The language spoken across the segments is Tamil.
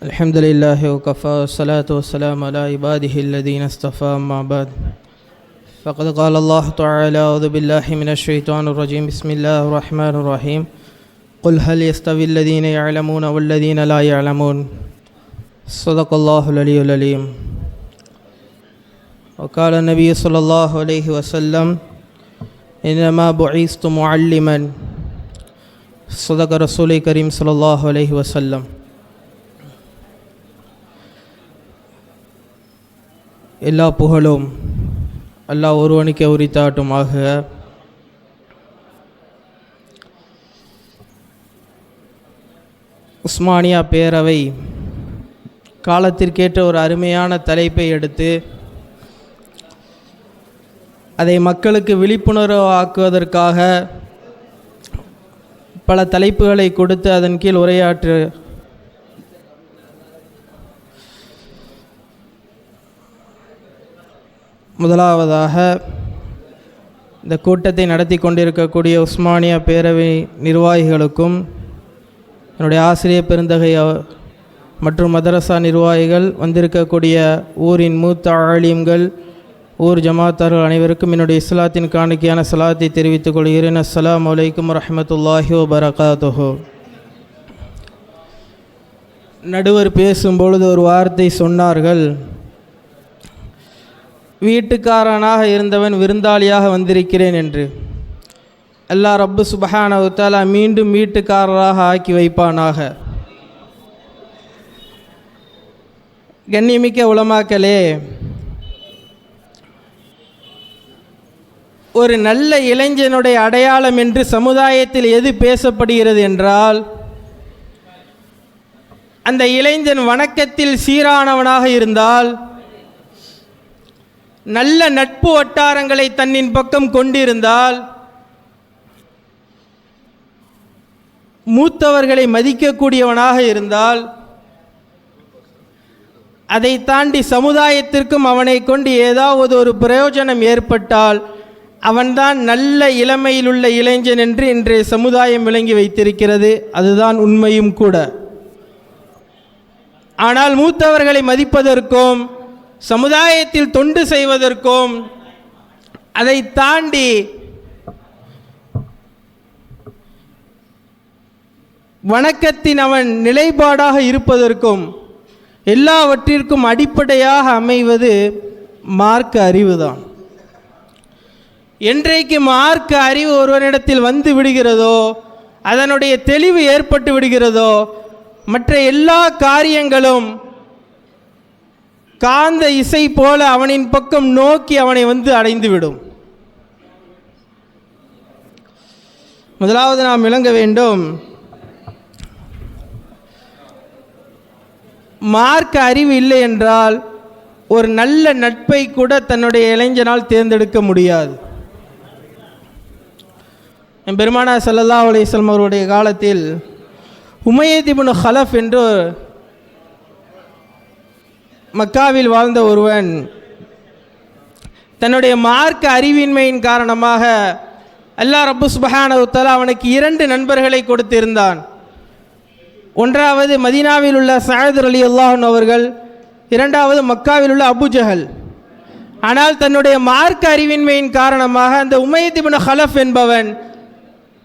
الحمد لله وكفى والصلاة والسلام على عباده الذين اصطفى أما بعد فقد قال الله تعالى أعوذ بالله من الشيطان الرجيم بسم الله الرحمن الرحيم قل هل يستوي الذين يعلمون والذين لا يعلمون صدق الله العلي العليم وقال النبي صلى الله عليه وسلم إنما بعثت معلما صدق رسول كريم صلى الله عليه وسلم. எல்லா புகழும் அல்லாஹ் ஒருவனுக்கே உரித்தாட்டுமாக. உஸ்மானியா பேரவை காலத்திற்கேற்ற ஒரு அருமையான தலைப்பை எடுத்து அதை மக்களுக்கு விழிப்புணர்வு ஆக்குவதற்காக பல தலைப்புகளை கொடுத்து அதன் கீழ் உரையாற்று முதலாவதாக இந்த கூட்டத்தை நடத்தி கொண்டிருக்கக்கூடிய உஸ்மானியா பேரவை நிர்வாகிகளுக்கும் என்னுடைய ஆசிரியர் பெருந்தகை மற்றும் மதரசா நிர்வாகிகள், வந்திருக்கக்கூடிய ஊரின் மூத்த ஆலிம்கள், ஊர் ஜமாத்தார்கள் அனைவருக்கும் என்னுடைய இஸ்லாத்தின் காணிக்கையான சலாத்தை தெரிவித்துக் கொள்கிறேன். அஸ்ஸலாமு அலைக்கும் வரஹ்மத்துல்லாஹி வபரகாத்துஹு. நடுவர் பேசும்பொழுது ஒரு வார்த்தை சொன்னார்கள், வீட்டுக்காரனாக இருந்தவன் விருந்தாளியாக வந்திருக்கிறேன் என்று. அல்லாஹ் ரப்பு சுப்ஹானஹு வ தஆலா மீண்டும் வீட்டுக்காரராக ஆக்கி வைப்பானாக. கண்ணியமிக்க உலமாக்களே, ஒரு நல்ல இளைஞனுடைய அடையாளம் என்று சமுதாயத்தில் எது பேசப்படுகிறது என்றால், அந்த இளைஞன் வணக்கத்தில் சீரானவனாக இருந்தால், நல்ல நட்பு வட்டாரங்களை தன்னின் பக்கம் கொண்டிருந்தால், மூத்தவர்களை மதிக்கக்கூடியவனாக இருந்தால், அதை தாண்டி சமுதாயத்திற்கும் அவனை கொண்டு ஏதாவது ஒரு பிரயோஜனம் ஏற்பட்டால் அவன்தான் நல்ல இளமையில் உள்ள இளைஞன் என்று இன்றைய சமுதாயம் விளங்கி வைத்திருக்கிறது. அதுதான் உண்மையும் கூட. ஆனால் மூத்தவர்களை மதிப்பதற்கும் சமுதாயத்தில் தொண்டு செய்வதற்கும் அதை தாண்டி வணக்கத்தின் அவன் நிலைப்பாடாக இருப்பதற்கும் எல்லாவற்றிற்கும் அடிப்படையாக அமைவது மார்க்க அறிவுதான். என்றைக்கு மார்க்க அறிவு ஒருவனிடத்தில் வந்து விடுகிறதோ, அதனுடைய தெளிவு ஏற்பட்டு விடுகிறதோ, மற்ற எல்லா காரியங்களும் காந்த இசை போல அவனின் பக்கம் நோக்கி அவனை வந்து அடைந்துவிடும். முதலாவது நாம் விளங்க வேண்டும், மார்க்க அறிவு இல்லை என்றால் ஒரு நல்ல நட்பை கூட தன்னுடைய இளைஞனால் தேர்ந்தெடுக்க முடியாது. பெருமானார் ஸல்லல்லாஹு அலைஹி வஸல்லம் அவருடைய காலத்தில் உமையத் இப்னு ஹலஃப் என்று மக்காவில் வாழ்ந்த ஒருவன் தன்னுடைய மார்க்க அறிவின்மையின் காரணமாக அல்லாஹ் ரப்பு சுப்ஹானஹு வ தஆலா அவனுக்கு 2 நண்பர்களை கொடுத்திருந்தான். ஒன்றாவது மதீனாவில் உள்ள சஅத் ரலியல்லாஹு அன்ஹு அவர்கள், இரண்டாவது மக்காவில் உள்ள அபூ ஜஹல். ஆனால் தன்னுடைய மார்க்க அறிவின்மையின் காரணமாக அந்த உமையத் இப்னு ஹலஃப் என்பவன்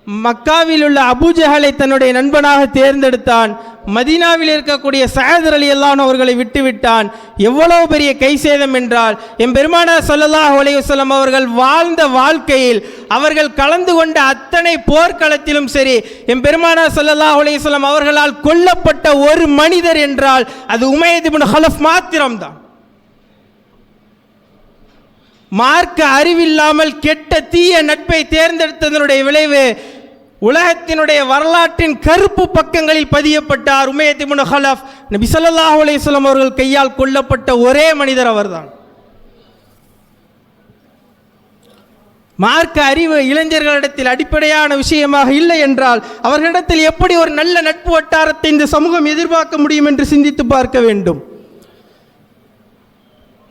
மக்காவில் உள்ள அபூ ஜஹலை தன்னுடைய நண்பனாக தேர்ந்தெடுத்தான். மதீனாவில் இருக்கக்கூடிய சஅத் ரலியல்லாஹு அன்ஹு அவர்களை விட்டுவிட்டான். எவ்வளவு பெரிய கை சேதம் என்றால், பெருமானார் ஸல்லல்லாஹு அலைஹி வஸல்லம் அவர்கள் வாழ்ந்த வாழ்க்கையில் அவர்கள் கலந்து கொண்ட அத்தனை போர்க்களத்திலும் சரி, பெருமானார் ஸல்லல்லாஹு அலைஹி வஸல்லம் அவர்களால் கொல்லப்பட்ட ஒரு மனிதர் என்றால் அது உமையத் இப்னு ஹலஃப் மாத்திரம்தான். மார்க்க அறிவில்லாமல் கெட்ட தீய நட்பை தேர்ந்தெடுத்ததனுடைய விளைவு உலகத்தினுடைய வரலாற்றின் கருப்பு பக்கங்களில் பதியப்பட்டார். உமையத் இப்னு ஹலஃப் நபி ஸல்லல்லாஹு அலைஹி வஸல்லம் அவர்கள் கையால் கொல்லப்பட்ட ஒரே மனிதர் அவர்தான். மார்க்க அறிவு இளைஞர்களிடத்தில் அடிப்படையான விஷயமாக இல்லை என்றால் அவர்களிடத்தில் எப்படி ஒரு நல்ல நட்பு வட்டாரத்தை இந்த சமூகம் எதிர்பார்க்க முடியும் என்று சிந்தித்து பார்க்க வேண்டும்.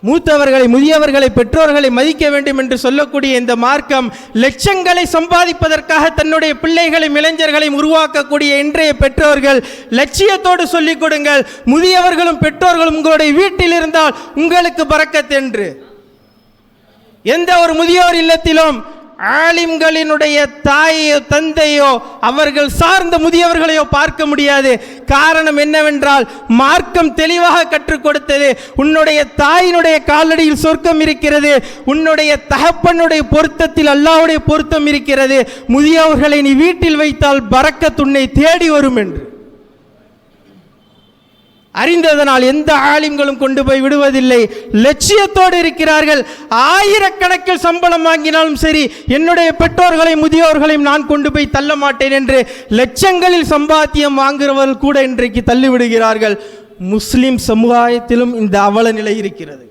மூத்தவர்களை, முதியவர்களை, பெற்றோர்களை மதிக்க வேண்டும் என்று சொல்லக்கூடிய இந்த மார்க்கம் லட்சங்களை சம்பாதிப்பதற்காக தன்னுடைய பிள்ளைகளையும் இளைஞர்களையும் உருவாக்கக்கூடிய இன்றைய பெற்றோர்கள் லட்சியத்தோடு சொல்லிக் கொடுங்கள், முதியவர்களும் பெற்றோர்களும் உங்களுடைய வீட்டில் இருந்தால் உங்களுக்கு பரக்கத் என்று. எந்த ஒரு முதியோர் இல்லத்திலும் ஆலிம்களினுடைய தாயோ தந்தையோ அவர்கள் சார்ந்த முதியவர்களையோ பார்க்க முடியாது. காரணம் என்னவென்றால் மார்க்கம் தெளிவாக கற்றுக் கொடுத்தது, உன்னுடைய தாயினுடைய காலடியில் சொர்க்கம் இருக்கிறது, உன்னுடைய தகப்பனுடைய பொருத்தத்தில் அல்லாஹ்வுடைய பொருத்தம் இருக்கிறது, முதியவர்களை நீ வீட்டில் வைத்தால் பரக்கத் உன்னை தேடி வரும் என்று அறிந்ததனால் எந்த ஆலிம்களும் கொண்டு போய் விடுவதில்லை. லட்சியத்தோடு இருக்கிறார்கள். ஆயிரக்கணக்கில் சம்பளம் வாங்கினாலும் சரி, என்னுடைய பெற்றோர்களையும் முதியோர்களையும் நான் கொண்டு போய் தள்ள மாட்டேன் என்று லட்சங்களில் சம்பாத்தியம் வாங்குகிறவர்கள் கூட இன்றைக்கு தள்ளிவிடுகிறார்கள். முஸ்லிம் சமுதாயத்திலும் இந்த அவல நிலை இருக்கிறது.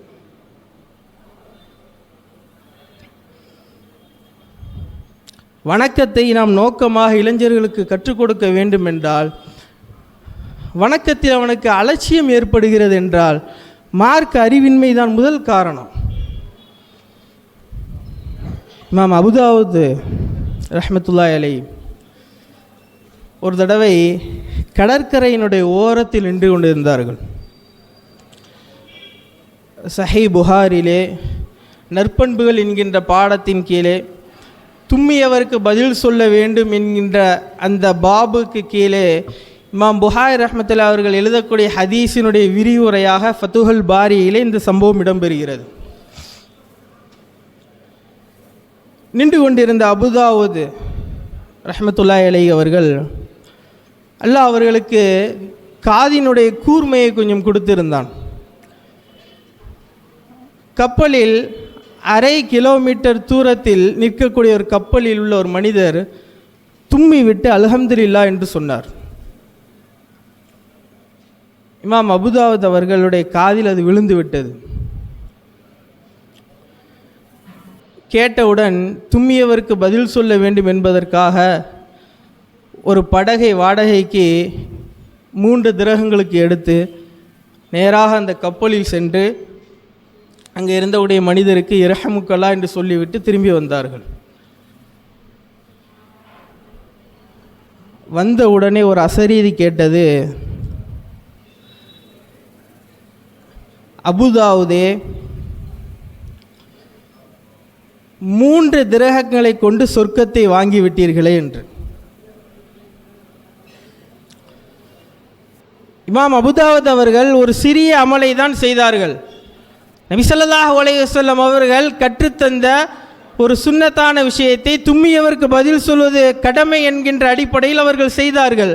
வணக்கத்தை நாம் நோக்கமாக இளைஞர்களுக்கு கற்றுக் கொடுக்க வேண்டும் என்றால், வணக்கத்தில் அவனுக்கு அலட்சியம் ஏற்படுகிறது என்றால் மார்க்க அறிவின்மை தான் முதல் காரணம். இமாம் அபூதாவூத் ரஹ்மத்துல்லாஹி அலைஹி ஒரு தடவை கடற்கரையினுடைய ஓரத்தில் நின்று கொண்டிருந்தார்கள். சஹீஹ் புகாரிலே நற்பண்புகள் என்கின்ற பாடத்தின் கீழே தும்மியவருக்கு பதில் சொல்ல வேண்டும் என்கின்ற அந்த பாபுக்கு கீழே இமாம் புகாரி ரஹ்மத்துல்லாஹி அவர்கள் எழுதக்கூடிய ஹதீஸினுடைய விரிவுரையாக ஃபத்துஹுல் பாரியிலே இந்த சம்பவம் இடம்பெறுகிறது. நின்று கொண்டிருந்த அபூதாவூத் ரஹ்மத்துல்லாஹி அலைஹி அவர்கள் அல்லாஹ் அவர்களுக்கு காதினுடைய கூர்மையை கொஞ்சம் கொடுத்திருந்தான். கப்பலில் 1/2 கிலோமீட்டர் தூரத்தில் நிற்கக்கூடிய ஒரு கப்பலில் உள்ள ஒரு மனிதர் தும்மி விட்டு அல்ஹம்துலில்லாஹ் என்று சொன்னார். இமாம் அபூதாவூத் அவர்களுடைய காதில் அது விழுந்து விட்டது. கேட்டவுடன் தும்மியவருக்கு பதில் சொல்ல வேண்டும் என்பதற்காக ஒரு படகை வாடகைக்கு 3 திரகங்களுக்கு எடுத்து நேராக அந்த கப்பலில் சென்று அங்கே இருந்தவுடைய மனிதருக்கு இரஹமுக்கல்லா என்று சொல்லிவிட்டு திரும்பி வந்தார்கள். வந்த உடனே ஒரு அசரீதி கேட்டது, அபூதாவூதே, 3 திரகங்களை கொண்டு சொர்க்கத்தை வாங்கிவிட்டீர்களே என்று. இமாம் அபூதாவூத் அவர்கள் ஒரு சிறிய அமலை தான் செய்தார்கள். நபி ஸல்லல்லாஹு அலைஹி வஸல்லம் அவர்கள் கற்றுத்தந்த ஒரு சுன்னத்தான விஷயத்தை தும்மியவருக்கு பதில் சொல்வது கடமை என்கின்ற அடிப்படையில் அவர்கள் செய்தார்கள்.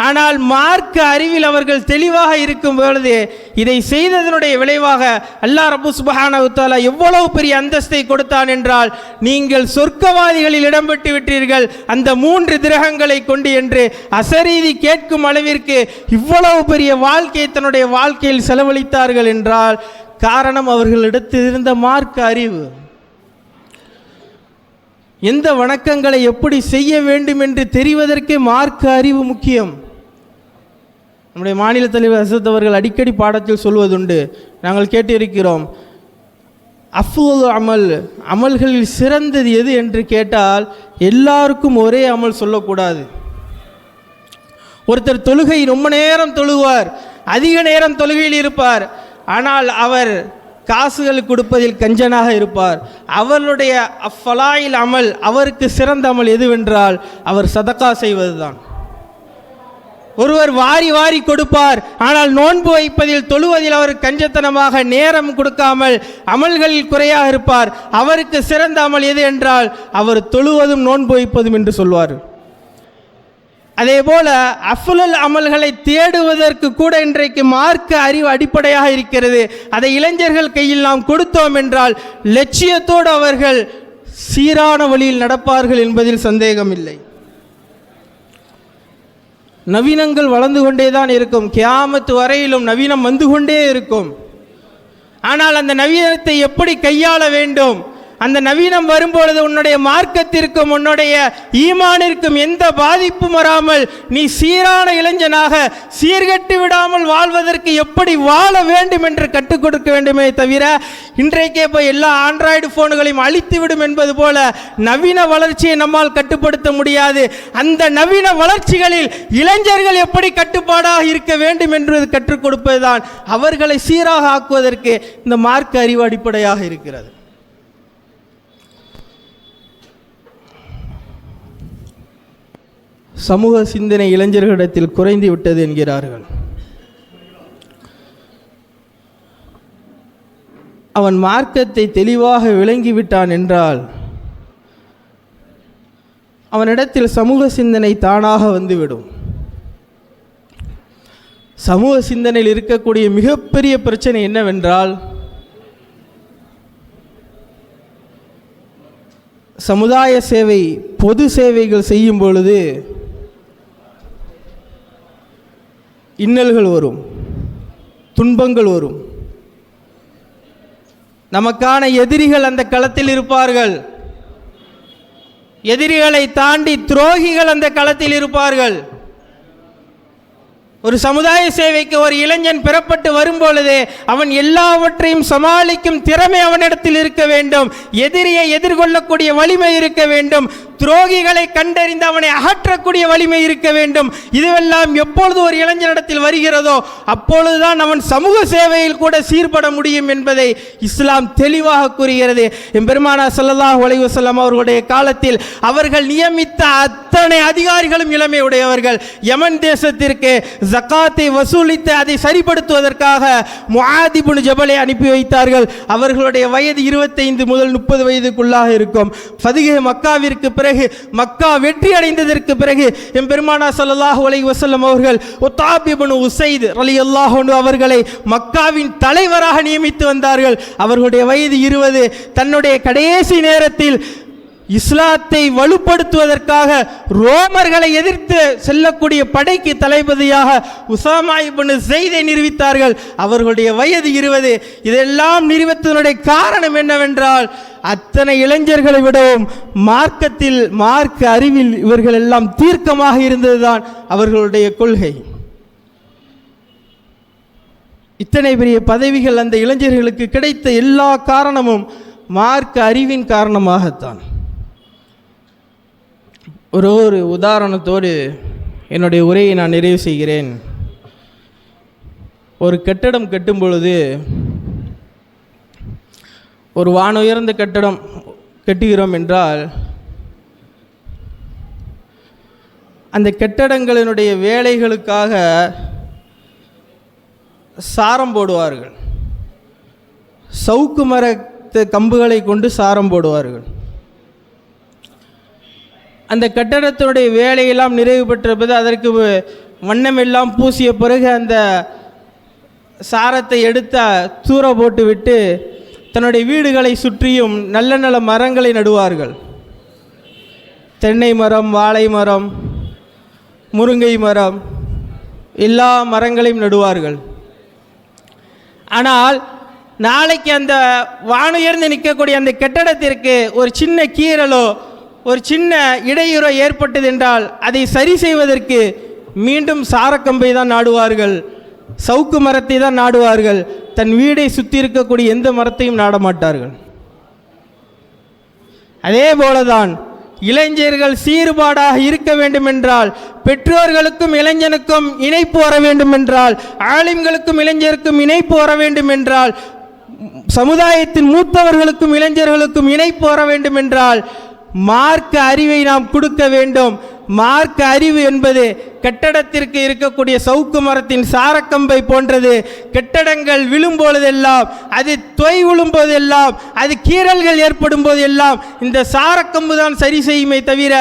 ஆனால் மார்க்க அறிவில் அவர்கள் தெளிவாக இருக்கும் பொழுது இதை செய்ததனுடைய விளைவாக அல்லாஹ் ரப்பு சுப்ஹானஹு வ தஆலா எவ்வளவு பெரிய அந்தஸ்தை கொடுத்தான் என்றால், நீங்கள் சொர்க்கவாதிகளில் இடம்பெற்று விட்டீர்கள் அந்த 3 திரகங்களை கொண்டு என்று அசரீதி கேட்கும் அளவிற்கு இவ்வளவு பெரிய வாழ்க்கையை தன்னுடைய வாழ்க்கையில் செலவழித்தார்கள் என்றால் காரணம் அவர்களிடத்தில் இருந்த மார்க்க அறிவு. எந்த வணக்கங்களை எப்படி செய்ய வேண்டும் என்று தெரிவதற்கே மார்க்க அறிவு முக்கியம். நம்முடைய மாநில தலைவர் ஹசரத் அவர்கள் அடிக்கடி பாடத்தில் சொல்வதுண்டு, நாங்கள் கேட்டிருக்கிறோம், அஃதுல் அமல், அமல்களில் சிறந்தது எது என்று கேட்டால் எல்லாருக்கும் ஒரே அமல் சொல்லக்கூடாது. ஒருத்தர் தொழுகை ரொம்ப நேரம் தொழுவார், அதிக நேரம் தொழுகையில் இருப்பார், ஆனால் அவர் காசுகள் கொடுப்பதில் கஞ்சனாக இருப்பார். அவருடைய அஃபலாயில் அமல், அவருக்கு சிறந்த அமல் எதுவென்றால் அவர் சதகா செய்வதுதான். ஒருவர் வாரி வாரி கொடுப்பார், ஆனால் நோன்பு வைப்பதில் தொழுவதில் அவர் கஞ்சத்தனமாக நேரம் கொடுக்காமல் அமல்களில் குறையாக இருப்பார். அவருக்கு சிறந்த அமல் எது என்றால் அவர் தொழுவதும் நோன்பு வைப்பதும் என்று சொல்வார். அதே போல அஃலுல் அமல்களை தேடுவதற்கு கூட இன்றைக்கு மார்க்க அறிவு அடிப்படையாக இருக்கிறது. அதை இளைஞர்கள் கையில் நாம் கொடுத்தோம் என்றால் லட்சியத்தோடு அவர்கள் சீரான வழியில் நடப்பார்கள் என்பதில் சந்தேகம் இல்லை. நவீனங்கள் வளர்ந்து கொண்டே தான் இருக்கும், கியாமத்து வரையிலும் நவீனம் வந்து கொண்டே இருக்கும். ஆனால் அந்த நவீனத்தை எப்படி கையாள வேண்டும், அந்த நவீனம் வரும்பொழுது உன்னுடைய மார்க்கத்திற்கும் உன்னுடைய ஈமானிற்கும் எந்த பாதிப்பும் வராமல் நீ சீரான இளைஞனாக சீர்கட்டு விடாமல் வாழ்வதற்கு எப்படி வாழ வேண்டும் என்று கற்றுக் கொடுக்க வேண்டுமே தவிர இன்றைக்கே போய் எல்லா ஆண்ட்ராய்டு போன்களையும் அழித்துவிடும் என்பது போல நவீன வளர்ச்சியை நம்மால் கட்டுப்படுத்த முடியாது. அந்த நவீன வளர்ச்சிகளில் இளைஞர்கள் எப்படி கட்டுப்பாடாக இருக்க வேண்டும் என்று கற்றுக் கொடுப்பதுதான் அவர்களை சீராக ஆக்குவதற்கு இந்த மார்க்க அறிவு அடிப்படையாக இருக்கிறது. சமூக சிந்தனை இளைஞர்களிடத்தில் குறைந்து விட்டது என்கிறார்கள். அவன் மார்க்கத்தை தெளிவாக விளங்கிவிட்டான் என்றால் அவனிடத்தில் சமூக சிந்தனை தானாக வந்துவிடும். சமூக சிந்தனையில் இருக்கக்கூடிய மிகப்பெரிய பிரச்சனை என்னவென்றால், சமுதாய சேவை பொது சேவைகள் செய்யும் பொழுது இன்னல்கள் வரும், துன்பங்கள் வரும். நமக்கான எதிரிகள் அந்த களத்தில் இருப்பார்கள். எதிரிகளை தாண்டி துரோகிகள் அந்த களத்தில் இருப்பார்கள். ஒரு சமுதாய சேவைக்கு ஒரு இளைஞன் பெறப்பட்டு வரும்பொழுதே அவன் எல்லாவற்றையும் சமாளிக்கும் திறமை அவனிடத்தில் இருக்க வேண்டும். எதிரியை எதிர்கொள்ளக்கூடிய வலிமை இருக்க வேண்டும். துரோகிகளை கண்டறிந்து அவனை அகற்றக்கூடிய வலிமை இருக்க வேண்டும். இதுவெல்லாம் எப்பொழுது ஒரு இளைஞனிடத்தில் வருகிறதோ அப்பொழுதுதான் அவன் சமூக சேவையில் கூட சீர்பட முடியும் என்பதை இஸ்லாம் தெளிவாக கூறுகிறது. எம்பெருமானார் ஸல்லல்லாஹு அலைஹி வஸல்லம் அவர்களுடைய காலத்தில் அவர்கள் நியமித்த அத்தனை அதிகாரிகளும் இளமை உடையவர்கள். யமன் தேசத்திற்கு ஜகாத்தை வசூலித்து அதை சரிப்படுத்துவதற்காக முஆத் இப்னு ஜபலை அனுப்பி வைத்தார்கள். அவர்களுடைய வயது 25 முதல் 30 வயதுக்குள்ளாக இருக்கும். ஃபத்ஹ் மக்காவிற்கு பிறகு, மக்கா வெற்றி அடைந்ததற்கு பிறகு எம்பெருமானார் ஸல்லல்லாஹு அலைஹி வஸல்லம் அவர்கள் உத்தாப் இப்னு உஸைத் ரலியல்லாஹு அன்ஹு அவர்களை மக்காவின் தலைவராக நியமித்து வந்தார்கள். அவர்களுடைய வயது 20. தன்னுடைய கடைசி நேரத்தில் இஸ்லாத்தை வலுப்படுத்துவதற்காக ரோமர்களை எதிர்த்து செல்லக்கூடிய படைக்கு தளபதியாக உசாமா இப்னு ஸைதை நிறுவித்தார்கள். அவர்களுடைய வயது 20. இதெல்லாம் நிறுவத்தினுடைய காரணம் என்னவென்றால், அத்தனை இளைஞர்களை விடவும் மார்க்கத்தில், மார்க்க அறிவில் இவர்கள் எல்லாம் தீர்க்கமாக இருந்ததுதான் அவர்களுடைய கொள்கை. இத்தனை பெரிய பதவிகள் அந்த இளைஞர்களுக்கு கிடைத்த எல்லா காரணமும் மார்க்க அறிவின் காரணமாகத்தான். ஒரு உதாரணத்தோடு என்னுடைய உரையை நான் நிறைவு செய்கிறேன். ஒரு கட்டடம் கட்டும் பொழுது, ஒரு வானுயர்ந்த கட்டடம் கட்டுகிறோம் என்றால் அந்த கட்டடங்களினுடைய வேலைகளுக்காக சாரம் போடுவார்கள். சவுக்கு மரத்து கம்புகளை கொண்டு சாரம் போடுவார்கள். அந்த கட்டடத்தினுடைய வேலையெல்லாம் நிறைவு பெற்றிருப்பது, அதற்கு வண்ணமெல்லாம் பூசிய பிறகு அந்த சாரத்தை எடுத்த தூர போட்டுவிட்டு தன்னுடைய வீடுகளை சுற்றியும் நல்ல நல்ல மரங்களை நடுவார்கள். தென்னை மரம், வாழை மரம், முருங்கை மரம், எல்லா மரங்களையும் நடுவார்கள். ஆனால் நாளைக்கு அந்த வானுயர்ந்து நிற்கக்கூடிய அந்த கட்டடத்திற்கு ஒரு சின்ன கீறலோ ஒரு சின்ன இடையூறோ ஏற்பட்டது என்றால் அதை சரி செய்வதற்கு மீண்டும் சாரக்கம்பை தான் நாடுவார்கள், சவுக்கு மரத்தை தான் நாடுவார்கள். தன் வீடை சுற்றி இருக்கக்கூடிய எந்த மரத்தையும் நாடமாட்டார்கள். அதே போலதான் இளைஞர்கள் சீர்பாடாக இருக்க வேண்டும் என்றால், பெற்றோர்களுக்கும் இளைஞனுக்கும் இணைப்பு வர வேண்டும் என்றால், ஆலிம்களுக்கும் இளைஞருக்கும் இணைப்பு வர வேண்டும் என்றால், சமுதாயத்தின் மூத்தவர்களுக்கும் இளைஞர்களுக்கும் இணைப்பு வர வேண்டும் என்றால் மார்க்க அறிவை நாம் கொடுக்க வேண்டும். மார்க்க அறிவு என்பது கட்டடத்திற்கு இருக்கக்கூடிய சவுக்கு மரத்தின் சாரக்கம்பை போன்றது. கட்டடங்கள் விழும்பொழுதெல்லாம், அது தொய்வுழும் போதெல்லாம், அது கீறல்கள் ஏற்படும் போதெல்லாம் இந்த சாரக்கம்பு தான் சரி செய்யுமே தவிர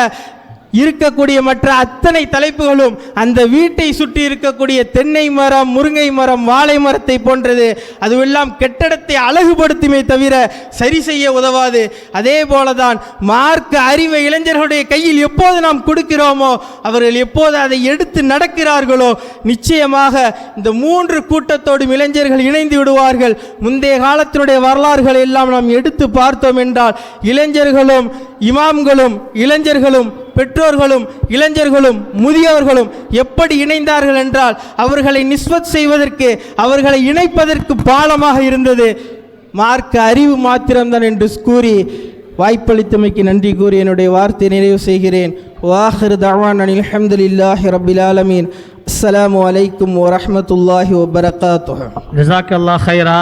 இருக்கக்கூடிய மற்ற அத்தனை தலைப்புகளும் அந்த வீட்டை சுற்றி இருக்கக்கூடிய தென்னை மரம், முருங்கை மரம், வாழை மரத்தை போன்றது. அதுவெல்லாம் கட்டடத்தை அழகுபடுத்துமே தவிர சரி செய்ய உதவாது. அதே போலதான் மார்க்க அறிவை இளைஞர்களுடைய கையில் எப்போது நாம் கொடுக்கிறோமோ, அவர்கள் எப்போது அதை எடுத்து நடக்கிறார்களோ, நிச்சயமாக இந்த 3 கூட்டத்தோடும் இளைஞர்கள் இணைந்து விடுவார்கள். முந்தைய காலத்தினுடைய வரலாறுகளை எல்லாம் நாம் எடுத்து பார்த்தோம் என்றால், இளைஞர்களும் இமாம்களும் இளைஞர்களும் பெற்றோர்களும் இளைஞர்களும் முதியவர்களும் எப்படி இணைந்தார்கள் என்றால், அவர்களை நிஸ்பத் செய்வதற்கு, அவர்களை இணைப்பதற்கு பாலமாக இருந்தது மார்க்க அறிவு மாத்திரம்தான் என்று கூறி வாய்ப்பளித்தமைக்கு நன்றி கூறி என்னுடைய வார்த்தை நிறைவு செய்கிறேன். வாஹிர் தஅவானா அல்ஹம்துலில்லாஹி ரப்பில் ஆலமீன். அஸ்ஸலாமு அலைக்கும் வரஹ்மத்துல்லாஹி வபரகாத்துஹு. ஜஸாக்கல்லாஹ் ஹைரா.